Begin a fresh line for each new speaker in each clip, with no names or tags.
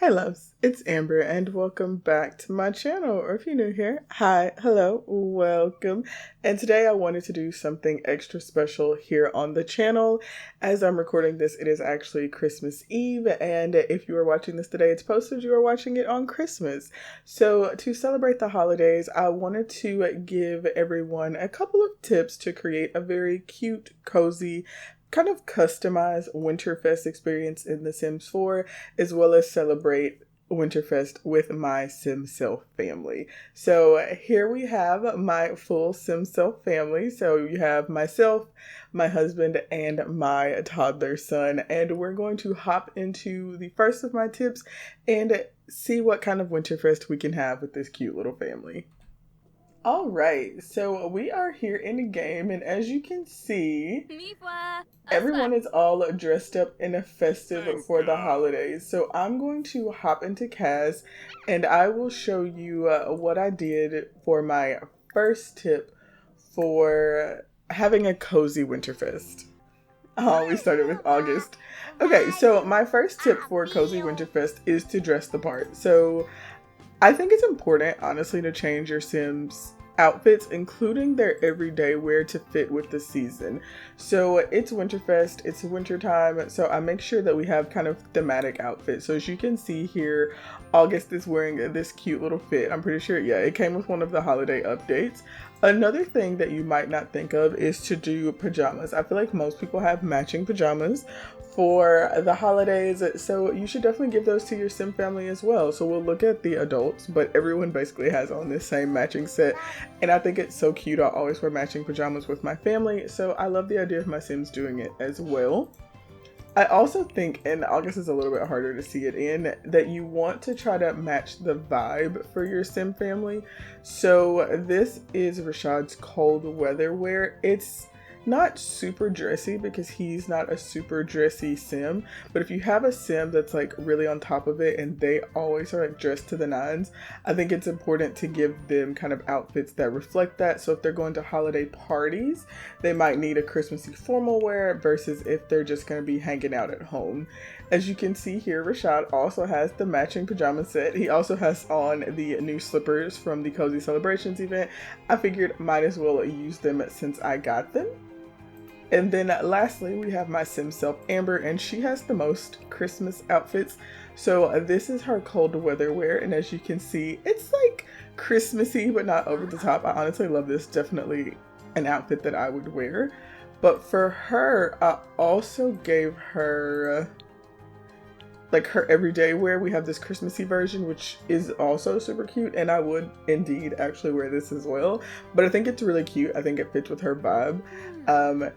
Hey loves, it's Amber and welcome back to my channel, or if you're new here, hi, hello, welcome. And today I wanted to do something extra special here on the channel. As I'm recording this, it is actually Christmas Eve, and if you are watching this today, it's posted you are watching it on Christmas. So to celebrate the holidays, I wanted to give everyone a couple of tips to create a very cute, cozy, kind of customized Winterfest experience in The Sims 4, as well as celebrate Winterfest with my Simself family. So here we have my full Simself family. So you have myself, my husband, and my toddler son. And we're going to hop into the first of my tips and see what kind of Winterfest we can have with this cute little family. All right, so we are here in the game, and as you can see, everyone is all dressed up in a festive for the holidays. So I'm going to hop into Kaz, and I will show you what I did for my first tip for having a cozy Winterfest. Oh, we started with August. Okay, so my first tip for cozy Winterfest is to dress the part. So I think it's important, honestly, to change your Sims outfits, including their everyday wear, to fit with the season. So it's Winterfest, it's winter time, so I make sure that we have kind of thematic outfits. So as you can see here, August is wearing this cute little fit. I'm pretty sure, yeah, it came with one of the holiday updates. Another thing that you might not think of is to do pajamas. I feel like most people have matching pajamas for the holidays, so you should definitely give those to your Sim family as well. So we'll look at the adults, but everyone basically has on this same matching set, and I think it's so cute. I always wear matching pajamas with my family, so I love the idea of my Sims doing it as well. I also think, and August is a little bit harder to see it in, that you want to try to match the vibe for your Sim family. So this is Rashad's cold weather wear. It's not super dressy because he's not a super dressy Sim, but if you have a Sim that's like really on top of it and they always are like dressed to the nines, I think it's important to give them kind of outfits that reflect that. So if they're going to holiday parties, they might need a Christmassy formal wear versus if they're just going to be hanging out at home. As you can see here, Rashad also has the matching pajama set. He also has on the new slippers from the Cozy Celebrations event. I figured might as well use them since I got them. And then lastly, we have my Simself Amber, and she has the most Christmas outfits. So this is her cold weather wear, and as you can see, it's like Christmassy, but not over the top. I honestly love this. Definitely an outfit that I would wear. But for her, I also gave her like her everyday wear. We have this Christmassy version, which is also super cute, and I would indeed actually wear this as well. But I think it's really cute. I think it fits with her vibe.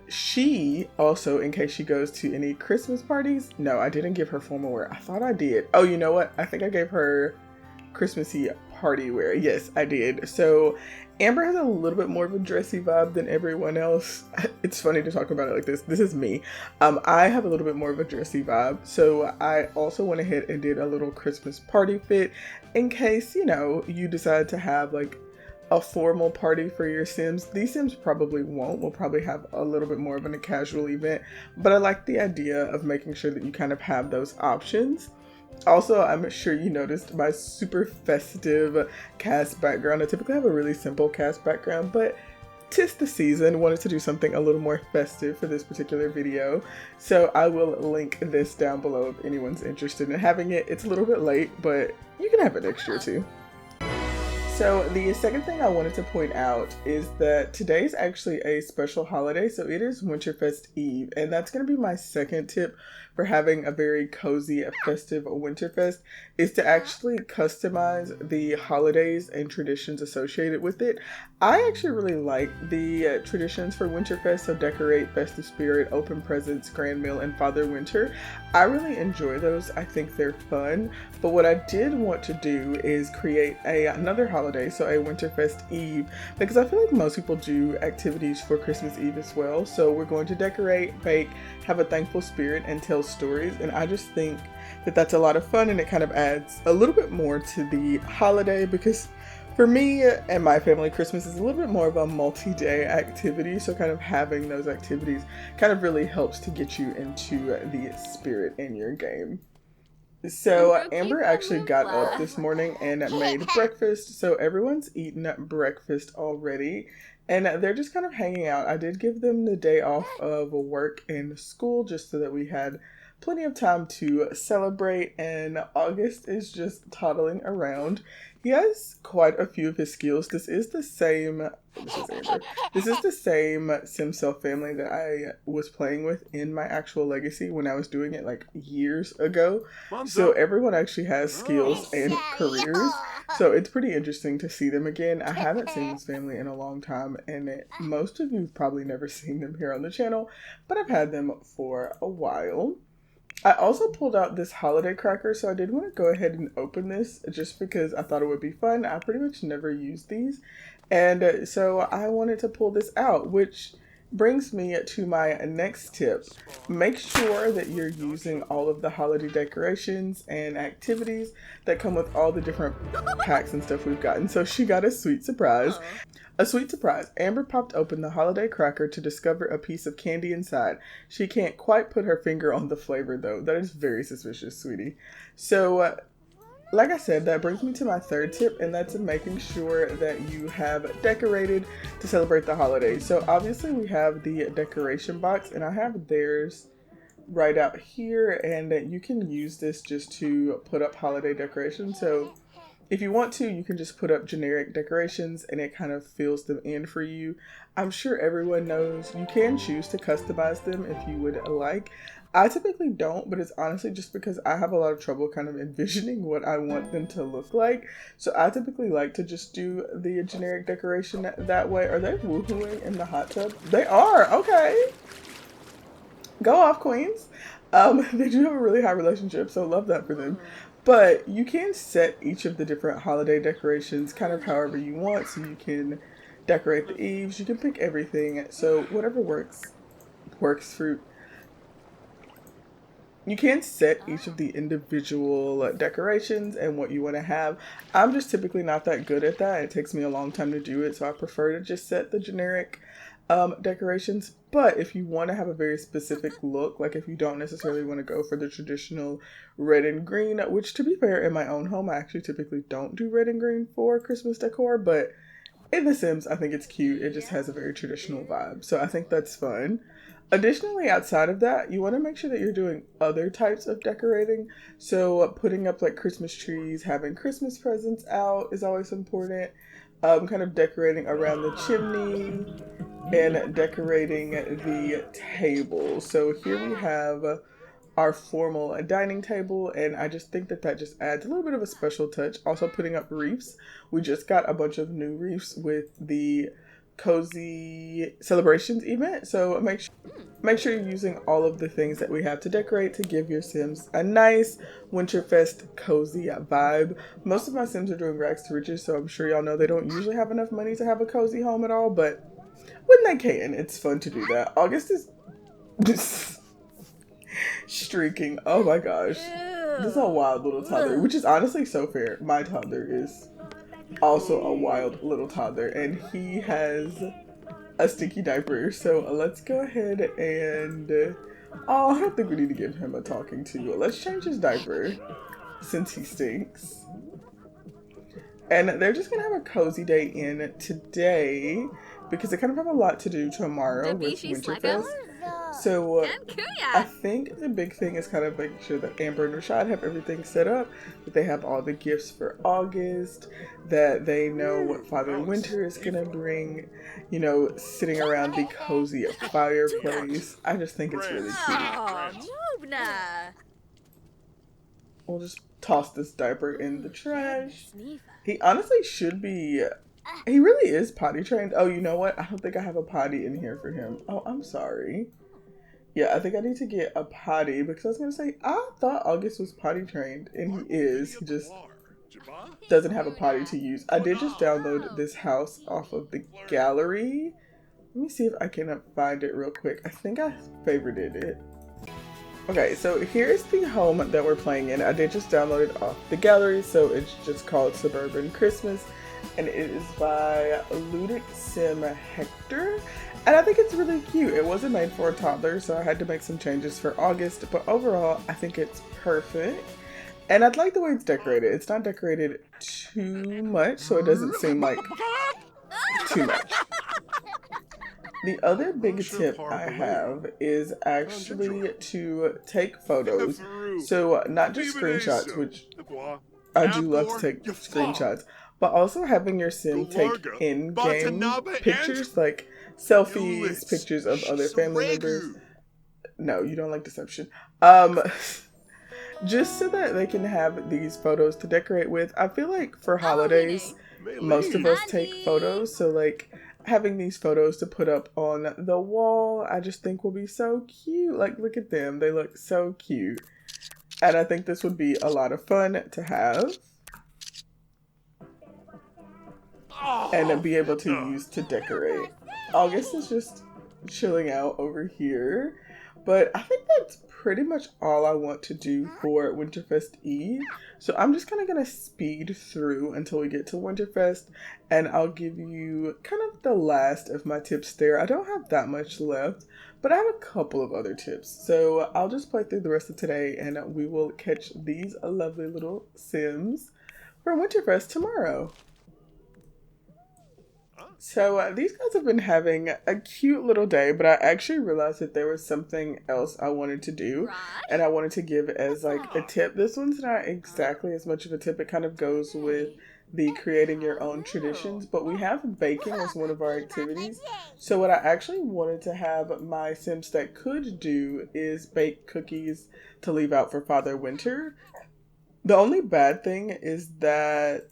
She also, in case she goes to any Christmas parties, no, I didn't give her formal wear. I thought I did. Oh, you know what? I think I gave her Christmassy party wear. Yes, I did. So Amber has a little bit more of a dressy vibe than everyone else. It's funny to talk about it like this. This is me. I have a little bit more of a dressy vibe. So I also went ahead and did a little Christmas party fit in case, you know, you decide to have like a formal party for your Sims. These Sims probably won't. We'll probably have a little bit more of a casual event, but I like the idea of making sure that you kind of have those options. Also, I'm sure you noticed my super festive cast background. I typically have a really simple cast background, but 'tis the season. Wanted to do something a little more festive for this particular video. So I will link this down below if anyone's interested in having it. It's a little bit late, but you can have it next year too. So the second thing I wanted to point out is that today is actually a special holiday. So it is Winterfest Eve, and that's going to be my second tip for having a very cozy, festive Winterfest, is to actually customize the holidays and traditions associated with it. I actually really like the traditions for Winterfest, so decorate, festive spirit, open presents, grand meal, and Father Winter. I really enjoy those. I think they're fun. But what I did want to do is create another holiday, so a Winterfest Eve, because I feel like most people do activities for Christmas Eve as well. So we're going to decorate, bake, have a thankful spirit, and tell stories. And I just think that that's a lot of fun, and it kind of adds a little bit more to the holiday, because for me and my family, Christmas is a little bit more of a multi-day activity, so kind of having those activities kind of really helps to get you into the spirit in your game. So Amber actually got up this morning and made breakfast. So everyone's eaten breakfast already. And they're just kind of hanging out. I did give them the day off of work and school just so that we had plenty of time to celebrate. And August is just toddling around. He has quite a few of his skills. This is Amber. This is the same Simself family that I was playing with in my actual legacy when I was doing it like years ago. So everyone actually has skills and careers. So it's pretty interesting to see them again. I haven't seen this family in a long time, and most of you have probably never seen them here on the channel, but I've had them for a while. I also pulled out this holiday cracker, so I did want to go ahead and open this just because I thought it would be fun. I pretty much never use these, and so I wanted to pull this out, which brings me to my next tip. Make sure that you're using all of the holiday decorations and activities that come with all the different packs and stuff we've gotten. So she got a sweet surprise. A sweet surprise. Amber popped open the holiday cracker to discover a piece of candy inside. She can't quite put her finger on the flavor though. That is very suspicious, sweetie. So, like I said, that brings me to my third tip, and that's making sure that you have decorated to celebrate the holidays. So obviously we have the decoration box, and I have theirs right out here, and you can use this just to put up holiday decorations. So if you want to, you can just put up generic decorations and it kind of fills them in for you. I'm sure everyone knows you can choose to customize them if you would like. I typically don't, but it's honestly just because I have a lot of trouble kind of envisioning what I want them to look like. So I typically like to just do the generic decoration that way. Are they woohooing in the hot tub? They are. Okay. Go off, queens. They do have a really high relationship, so love that for them. But you can set each of the different holiday decorations kind of however you want. So you can decorate the eaves, you can pick everything. So whatever works for. You can set each of the individual decorations and what you want to have. I'm just typically not that good at that. It takes me a long time to do it, so I prefer to just set the generic decorations. But if you want to have a very specific look, like if you don't necessarily want to go for the traditional red and green, which to be fair, in my own home, I actually typically don't do red and green for Christmas decor, but in The Sims, I think it's cute. It just has a very traditional vibe, so I think that's fun. Additionally, outside of that, you want to make sure that you're doing other types of decorating. So putting up like Christmas trees, having Christmas presents out is always important. Kind of decorating around the chimney and decorating the table. So here we have our formal dining table, and I just think that that just adds a little bit of a special touch. Also putting up wreaths. We just got a bunch of new wreaths with the cozy celebrations event, so make sure you're using all of the things that we have to decorate to give your Sims a nice Winterfest cozy vibe. Most of my Sims are doing rags to riches, so I'm sure y'all know they don't usually have enough money to have a cozy home at all, but when they can, it's fun to do that. August is streaking. Oh my gosh, this is a wild little toddler, which is honestly so fair. My toddler is also a wild little toddler, and he has a stinky diaper. So let's go ahead and oh, I don't think we need to give him a talking to. Let's change his diaper since he stinks. And they're just gonna have a cozy day in today because they kind of have a lot to do tomorrow with Winterfest. So I think the big thing is kind of making sure that Amber and Rashad have everything set up, that they have all the gifts for August, that they know what Father Winter is gonna bring, you know, sitting around the cozy fireplace. I just think it's really cute. We'll just toss this diaper in the trash. He honestly should be, he really is potty trained. Oh, you know what? I don't think I have a potty in here for him. Oh, I'm sorry. Yeah, I think I need to get a potty because I was going to say, I thought August was potty trained, and he is. He just doesn't have a potty to use. I did just download this house off of the gallery. Let me see if I can find it real quick. I think I favorited it. Okay, so here's the home that we're playing in. I did just download it off the gallery, so it's just called Suburban Christmas, and it is by Ludic Sim Hector, and I think it's really cute. It wasn't made for a toddler, so I had to make some changes for August, but overall, I think it's perfect. And I'd like the way it's decorated. It's not decorated too much, so it doesn't seem like too much. The other big tip I have is actually to take photos. So not just screenshots, which I do love to take screenshots, but also having your sim take in-game pictures, like selfies, pictures of other family members. No, you don't like deception. Um, just so that they can have these photos to decorate with. I feel like for holidays, most of us take photos, so like having these photos to put up on the wall, I just think will be so cute. Like, look at them. They look so cute. And I think this would be a lot of fun to have and be able to use to decorate. August is just chilling out over here. But I think that's pretty much all I want to do for Winterfest Eve. So I'm just kind of going to speed through until we get to Winterfest. And I'll give you kind of the last of my tips there. I don't have that much left, but I have a couple of other tips. So I'll just play through the rest of today and we will catch these lovely little Sims for Winterfest tomorrow. So these guys have been having a cute little day, but I actually realized that there was something else I wanted to do, and I wanted to give as like a tip. This one's not exactly as much of a tip. It kind of goes with the creating your own traditions, but we have baking as one of our activities. So what I actually wanted to have my Sims that could do is bake cookies to leave out for Father Winter. The only bad thing is that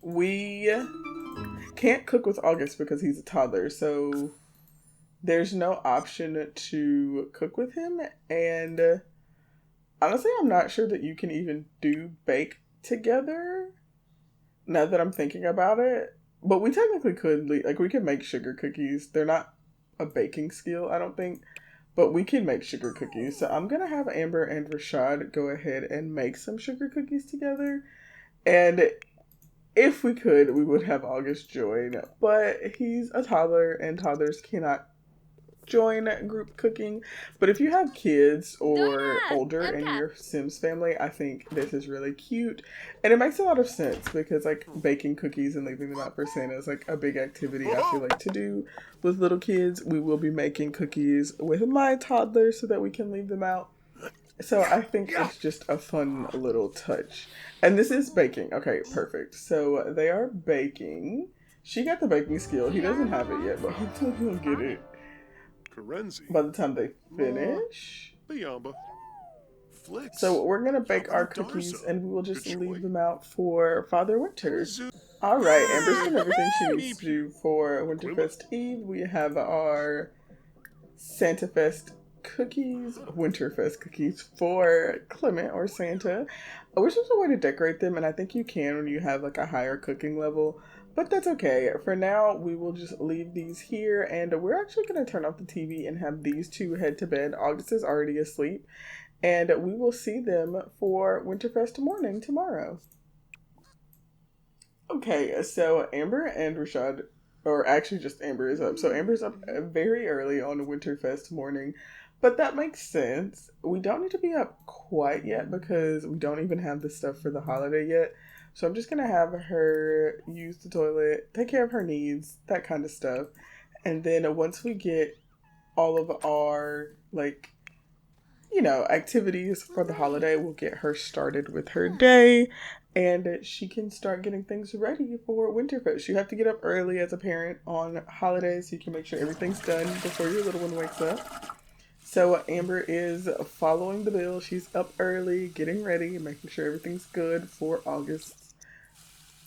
we can't cook with August because he's a toddler, so there's no option to cook with him. And honestly, I'm not sure that you can even do bake together now that I'm thinking about it. But we technically could, like, we could make sugar cookies. They're not a baking skill, I don't think, but we can make sugar cookies. So I'm gonna have Amber and Rashad go ahead and make some sugar cookies together. And if we could, we would have August join, but he's a toddler and toddlers cannot join group cooking. But if you have kids or older in your Sims family, I think this is really cute. And it makes a lot of sense because like baking cookies and leaving them out for Santa is like a big activity I feel like to do with little kids. We will be making cookies with my toddler so that we can leave them out. So I think it's just a fun little touch. And this is baking. Okay, perfect. So they are baking. She got the baking skill. He doesn't have it yet, but hopefully he'll get it by the time they finish. So we're going to bake our cookies and we will just leave them out for Father Winter. Alright, Amber's done everything she needs to do for Winterfest Eve. We have our Santa Fest cookies, Winterfest cookies for Clement or Santa. I wish there was a way to decorate them, and I think you can when you have like a higher cooking level, but that's okay. For now, we will just leave these here, and we're actually going to turn off the TV and have these two head to bed. August is already asleep, and we will see them for Winterfest morning tomorrow. Okay, so Amber and Rashad, or actually just Amber is up. So Amber's up very early on Winterfest morning. But that makes sense. We don't need to be up quite yet because we don't even have the stuff for the holiday yet. So I'm just going to have her use the toilet, take care of her needs, that kind of stuff. And then once we get all of our, like, you know, activities for the holiday, we'll get her started with her day. And she can start getting things ready for Winterfest. You have to get up early as a parent on holidays so you can make sure everything's done before your little one wakes up. So Amber is following the bill. She's up early, getting ready, making sure everything's good for August's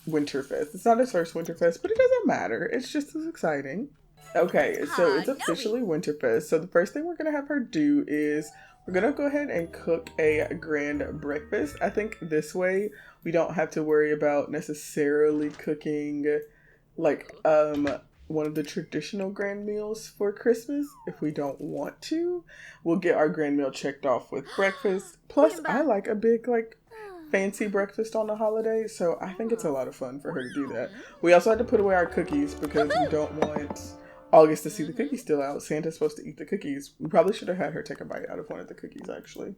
Winterfest. It's not his first Winterfest, but it doesn't matter. It's just as exciting. Okay, so it's officially Winterfest. So the first thing we're going to have her do is we're going to go ahead and cook a grand breakfast. I think this way we don't have to worry about necessarily cooking like one of the traditional grand meals for Christmas. If we don't want to, we'll get our grand meal checked off with breakfast. Plus, I like a big, like, fancy breakfast on the holiday, so I think it's a lot of fun for her to do that. We also had to put away our cookies because we don't want August to see the cookies still out. Santa's supposed to eat the cookies. We probably should have had her take a bite out of one of the cookies, actually.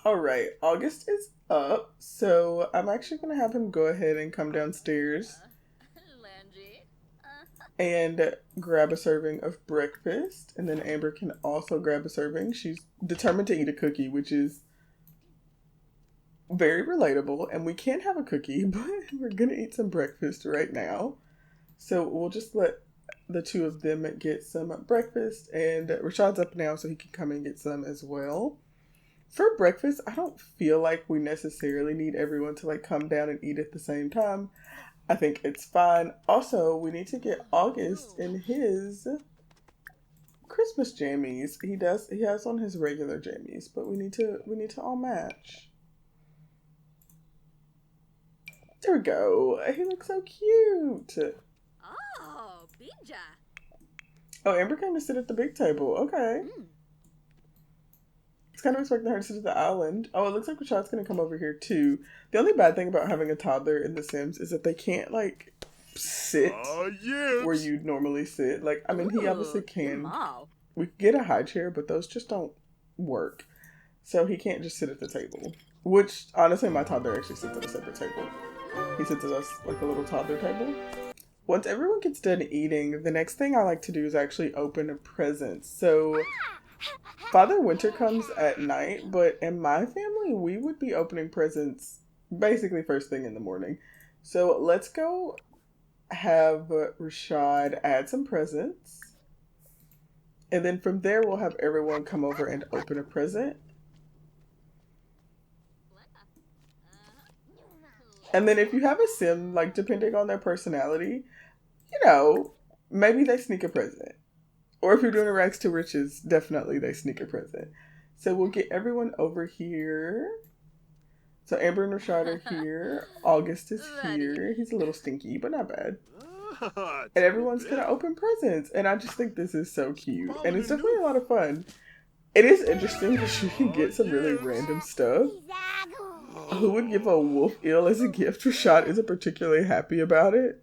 All right, August is up, so I'm actually going to have him go ahead and come downstairs and grab a serving of breakfast. And then Amber can also grab a serving. She's determined to eat a cookie, which is very relatable. And we can't have a cookie, but we're going to eat some breakfast right now. So we'll just let the two of them get some breakfast. And Rashad's up now, so he can come and get some as well. For breakfast, I don't feel like we necessarily need everyone to like come down and eat at the same time. I think it's fine. Also, we need to get August in his Christmas jammies. He has on his regular jammies, but we need to all match. There we go. He looks so cute.
Oh, Bija.
Oh, Amber came to sit at the big table. Okay. It's kind of expecting her to sit at the island. Oh, it looks like Rashad's going to come over here too. The only bad thing about having a toddler in The Sims is that they can't like sit where you'd normally sit. Like, I mean, he obviously can. We could get a high chair, but those just don't work. So he can't just sit at the table. Which, honestly, my toddler actually sits at a separate table. He sits at us like a little toddler table. Once everyone gets done eating, the next thing I like to do is actually open a present. So Father Winter comes at night, but in my family, we would be opening presents basically first thing in the morning. So let's go have Rashad add some presents. And then from there, we'll have everyone come over and open a present. And then if you have a sim, like depending on their personality, you know, maybe they sneak a present. Or if you're doing a rags to riches, definitely they sneak a present. So we'll get everyone over here. So Amber and Rashad are here. August is here. He's a little stinky, but not bad. And everyone's going to open presents. And I just think this is so cute. And it's definitely a lot of fun. It is interesting because you can get some really random stuff. Who would give a wolf eel as a gift? Rashad isn't particularly happy about it.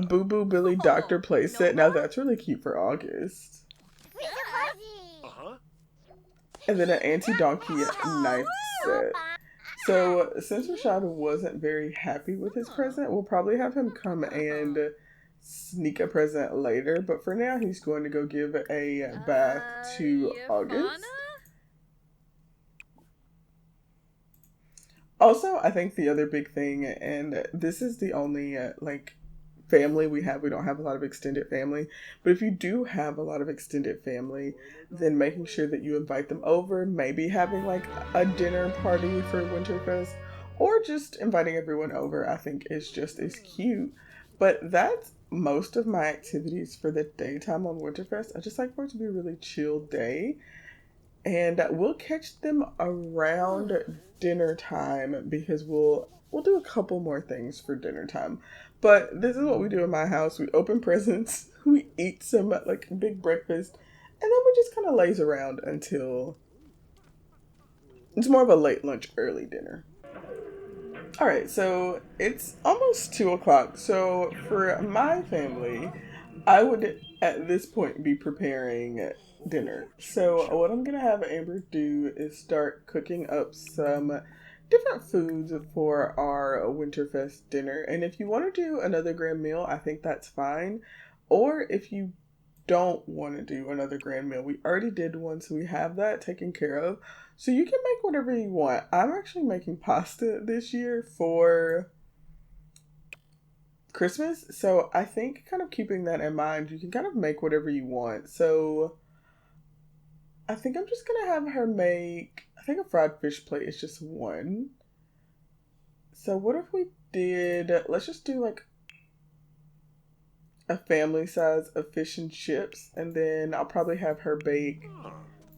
Boo Boo Billy Doctor playset. Now that's really cute for August. And then an Auntie Donkey knife set. So since Rashad wasn't very happy with his present, we'll probably have him come and sneak a present later. But for now, he's going to go give a bath to August. Also, I think the other big thing, and this is the only family we have. We don't have a lot of extended family. But if you do have a lot of extended family, then making sure that you invite them over, maybe having like a dinner party for Winterfest, or just inviting everyone over, I think is just as cute. But that's most of my activities for the daytime on Winterfest. I just like for it to be a really chill day. And we'll catch them around dinner time because we'll do a couple more things for dinner time. But this is what we do in my house. We open presents, we eat some like big breakfast, and then we just kind of laze around until it's more of a late lunch, early dinner. All right, so it's almost 2:00. So for my family, I would at this point be preparing dinner. So what I'm gonna have Amber do is start cooking up some different foods for our Winterfest dinner. And if you want to do another grand meal, I think that's fine. Or if you don't want to do another grand meal, we already did one, so we have that taken care of. So you can make whatever you want. I'm actually making pasta this year for Christmas. So I think kind of keeping that in mind, you can kind of make whatever you want. So I think I'm just going to have her make, I think a fried fish plate is just one. So what if we did, let's just do like a family size of fish and chips. And then I'll probably have her bake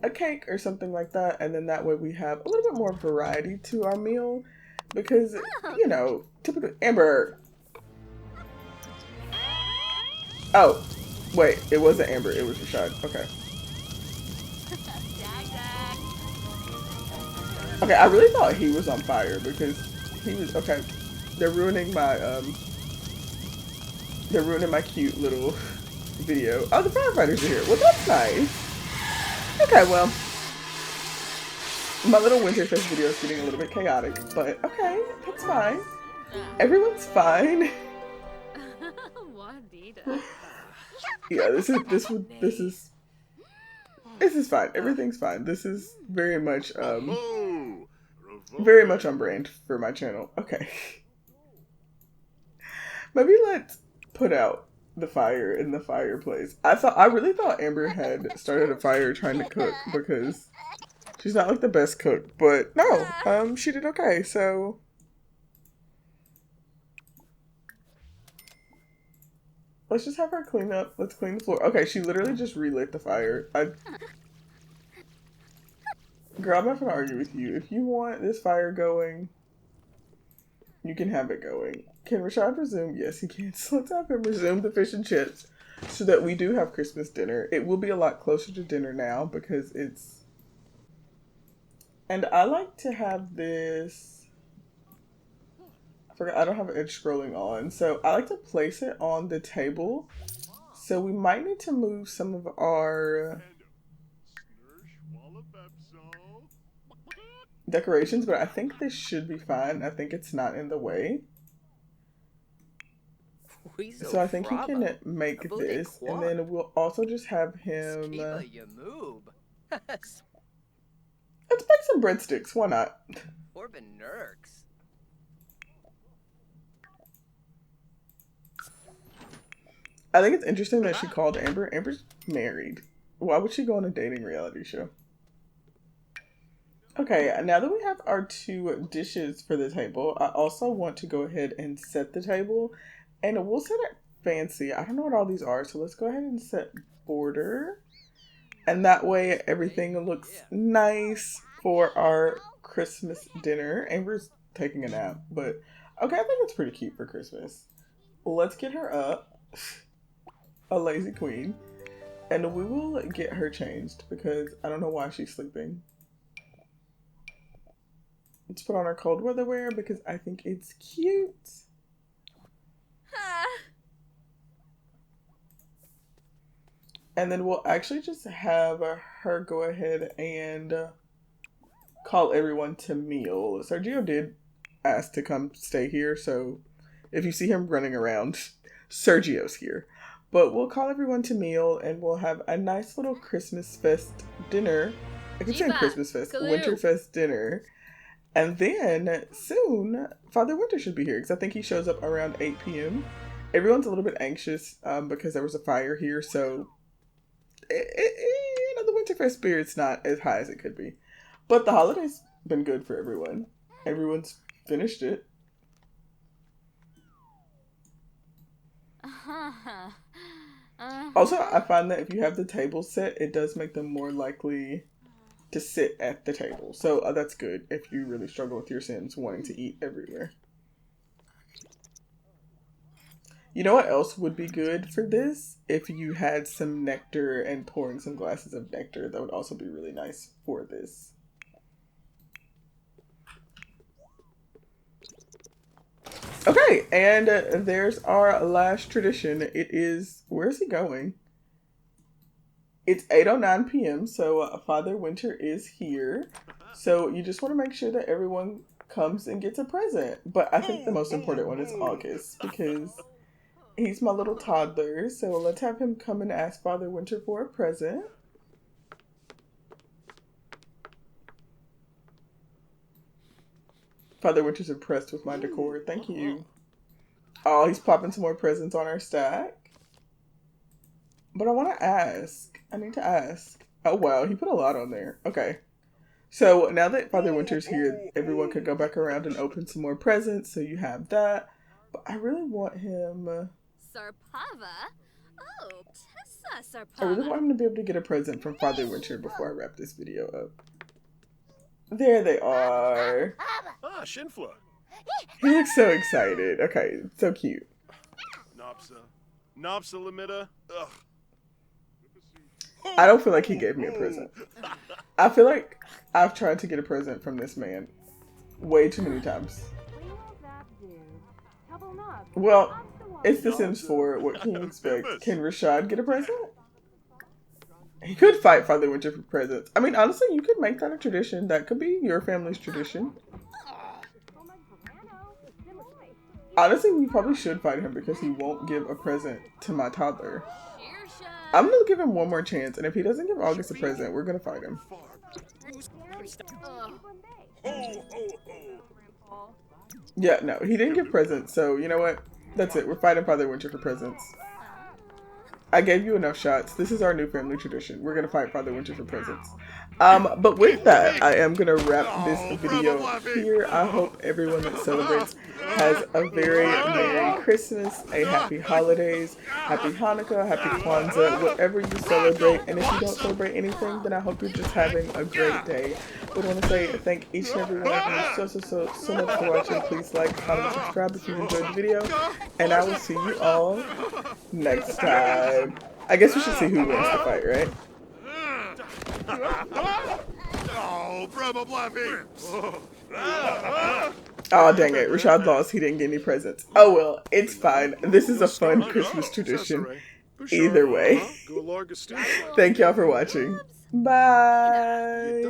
a cake or something like that. And then that way we have a little bit more variety to our meal. Because, you know, typically, Amber. Oh, wait, it wasn't Amber, it was Rashad. Okay. Okay, I really thought he was on fire because he was, okay, they're ruining my cute little video. Oh, the firefighters are here. Well, that's nice. Okay, well, My little Winterfest video is getting a little bit chaotic, but okay, that's fine. Everyone's fine. Yeah, this is fine. Everything's fine. This is very much on brand for my channel. Okay. Maybe let's put out the fire in the fireplace. I really thought Amber had started a fire trying to cook because she's not like the best cook, but no, she did okay. So let's just have her clean up. Let's clean the floor. Okay, she literally just relit the fire. Girl, I'm not gonna argue with you. If you want this fire going, you can have it going. Can Rashad resume? Yes, he can. So let's have him resume the fish and chips so that we do have Christmas dinner. It will be a lot closer to dinner now because it's... And I like to have this... I forgot, I don't have edge scrolling on. So I like to place it on the table. So we might need to move some of our decorations, but I think this should be fine. I think it's not in the way. So I think he can make this, and then we'll also just have him... Let's make some breadsticks, why not? I think it's interesting that she called Amber. Amber's married. Why would she go on a dating reality show? Okay, now that we have our 2 dishes for the table, I also want to go ahead and set the table. And we'll set it fancy. I don't know what all these are, so let's go ahead and set border. And that way everything looks nice for our Christmas dinner. Amber's taking a nap, but okay, I think it's pretty cute for Christmas. Let's get her up. A lazy queen. And we will get her changed because I don't know why she's sleeping. Let's put on our cold weather wear because I think it's cute. And then we'll actually just have her go ahead and call everyone to meal. Sergio did ask to come stay here, so if you see him running around, Sergio's here. But we'll call everyone to meal and we'll have a nice little Christmas Fest dinner. I keep saying Christmas Fest, Winterfest dinner. And then soon, Father Winter should be here because I think he shows up around 8 p.m. Everyone's a little bit anxious because there was a fire here, so the Winterfest spirit's not as high as it could be. But the holiday's been good for everyone. Everyone's finished it. Also, I find that if you have the table set, it does make them more likely to sit at the table. So that's good if you really struggle with your Sims wanting to eat everywhere. You know what else would be good for this? If you had some nectar and pouring some glasses of nectar, that would also be really nice for this. Okay, and there's our last tradition. It is, where's he going? It's 8:09 p.m., so Father Winter is here. So you just want to make sure that everyone comes and gets a present. But I think the most important one is August, because he's my little toddler. So let's have him come and ask Father Winter for a present. Father Winter's impressed with my decor. Thank you. Oh, he's popping some more presents on our stack. But I want to ask. I need to ask. Oh, wow. He put a lot on there. Okay. So now that Father Winter's here, everyone could go back around and open some more presents. So you have that. But I really want him... I really want him to be able to get a present from Father Winter before I wrap this video up. There they are.
Ah, Shinfla.
He looks so excited. Okay, so cute.
Nopsa Lamita. Ugh.
I don't feel like he gave me a present. I feel like I've tried to get a present from this man way too many times. Well, it's The Sims 4. What can you expect? Can Rashad get a present? He could fight Father Winter for presents. I mean, honestly, you could make that a tradition. That could be your family's tradition. Honestly, we probably should fight him because he won't give a present to my toddler. I'm gonna give him one more chance, and if he doesn't give August a present, we're gonna fight him. Yeah, no, he didn't give presents, so you know what? That's it. We're fighting Father Winter for presents. I gave you enough shots. This is our new family tradition. We're gonna fight Father Winter for presents. But with that, I am gonna wrap this video here. I hope everyone that celebrates has a very Merry Christmas, a Happy Holidays, Happy Hannukah, Happy Kwanza, whatever you celebrate. And if you don't celebrate anything, then I hope you're just having a great day. I would want to say thank each and every one of you so much for watching. Please like, comment, subscribe if you enjoyed the video. And I will see you all next time. I guess we should see who wins the fight, right?
Oh, brother Bluffy!
Oh, dang it. Rashad lost. He didn't get any presents. Oh, well. It's fine. This is a fun Christmas tradition. Either way. Thank y'all for watching. Bye.